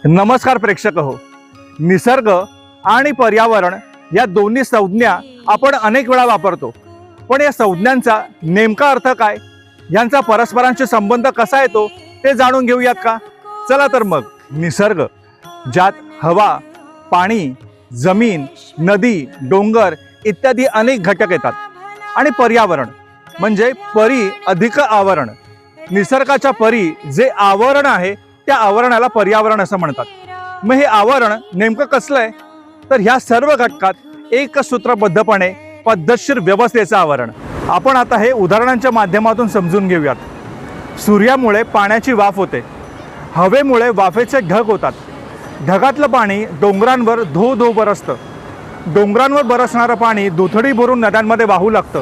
नमस्कार प्रेक्षक हो. निसर्ग आणि पर्यावरण या दोन्ही संज्ञा आपण अनेक वेळा वापरतो, पण या संज्ञांचा नेमका अर्थ काय, यांचा परस्परांशी संबंध कसा येतो ते जाणून घेऊयात का? चला तर मग. निसर्ग, ज्यात हवा, पाणी, जमीन, नदी, डोंगर इत्यादी अनेक घटक येतात, आणि पर्यावरण म्हणजे परी अधिक आवरण. निसर्गाच्या परी जे आवरण आहे त्या आवरणाला पर्यावरण असं म्हणतात. मग हे आवरण नेमकं कसलं आहे? तर ह्या सर्व घटकात एकसूत्रबद्धपणे पद्धतशीर व्यवस्थेचं आवरण. आपण आता हे उदाहरणांच्या माध्यमातून समजून घेऊयात. सूर्यामुळे पाण्याची वाफ होते, हवेमुळे वाफेचे ढग होतात, ढगातलं पाणी डोंगरांवर धो धो बरसतं, डोंगरांवर बरसणारं पाणी दुथडी भरून नद्यांमध्ये वाहू लागतं,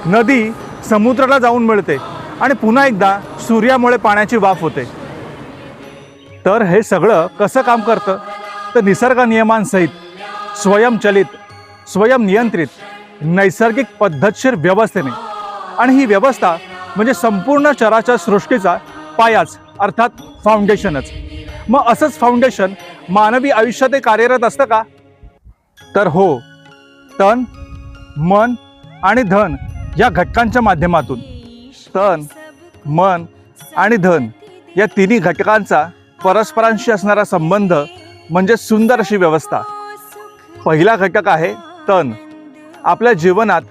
नदी समुद्राला जाऊन मिळते, आणि पुन्हा एकदा सूर्यामुळे पाण्याची वाफ होते. तर हे सगळं कसं काम करतं? तर निसर्ग नियमांसहित स्वयंचलित, स्वयंनियंत्रित, नैसर्गिक पद्धतशीर व्यवस्थेने. आणि ही व्यवस्था म्हणजे संपूर्ण चराचर सृष्टीचा पायाच, अर्थात फाउंडेशनच. मग असंच फाउंडेशन मानवी आयुष्यात कार्यरत असतं का? तर हो. तन, मन आणि धन या घटकांच्या माध्यमातून. तन, मन आणि धन या तिन्ही घटकांचा परस्परांशी असणारा संबंध म्हणजे सुंदर अशी व्यवस्था. पहिला घटक आहे तन. आपल्या जीवनात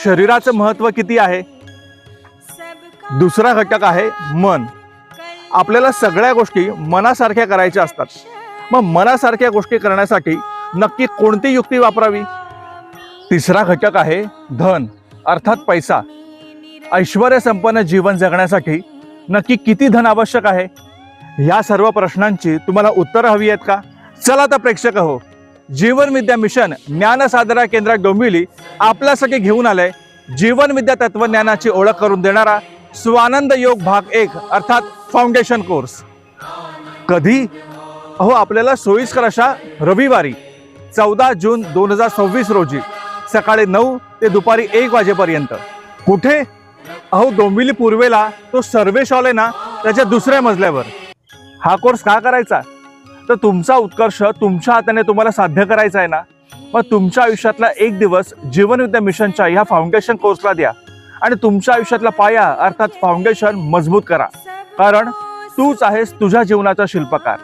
शरीराचं महत्त्व किती आहे? दुसरा घटक आहे मन. आपल्याला सगळ्या गोष्टी मनासारख्या करायच्या असतात. मग मनासारख्या गोष्टी करण्यासाठी नक्की कोणती युक्ती वापरावी? तिसरा घटक आहे धन, अर्थात पैसा. ऐश्वर्य संपन्न जीवन जगण्यासाठी नक्की किती धन आवश्यक आहे? या सर्व प्रश्नांची तुम्हाला उत्तरं हवी आहेत का? चला तर प्रेक्षक हो, जीवन विद्या मिशन ज्ञान साधना केंद्र डोंबिवली आपल्यासाठी घेऊन आलंय जीवन विद्या तत्वज्ञानाची ओळख करून देणारा स्वानंद योग भाग 1 अर्थात फाउंडेशन कोर्स. कधी? आपल्याला सोयीस्कर अशा रविवारी 14 जून 2026 रोजी सकाळी 9 ते दुपारी 1 वाजेपर्यंत. कुठे? डोंबिवली पूर्वेला तो सर्वेश हॉल आहे ना, त्याच्या दुसऱ्या मजल्यावर. हा कोर्स का करायचा? तर तुमचा उत्कर्ष तुमच्या हाताने तुम्हाला साध्य करायचा आहे ना. मग तुमच्या आयुष्यातला एक दिवस जीवनविद्या मिशनच्या ह्या फाउंडेशन कोर्सला द्या, आणि तुमच्या आयुष्यातला पाया अर्थात फाउंडेशन मजबूत करा. कारण तूच आहेस तुझ्या जीवनाचा शिल्पकार.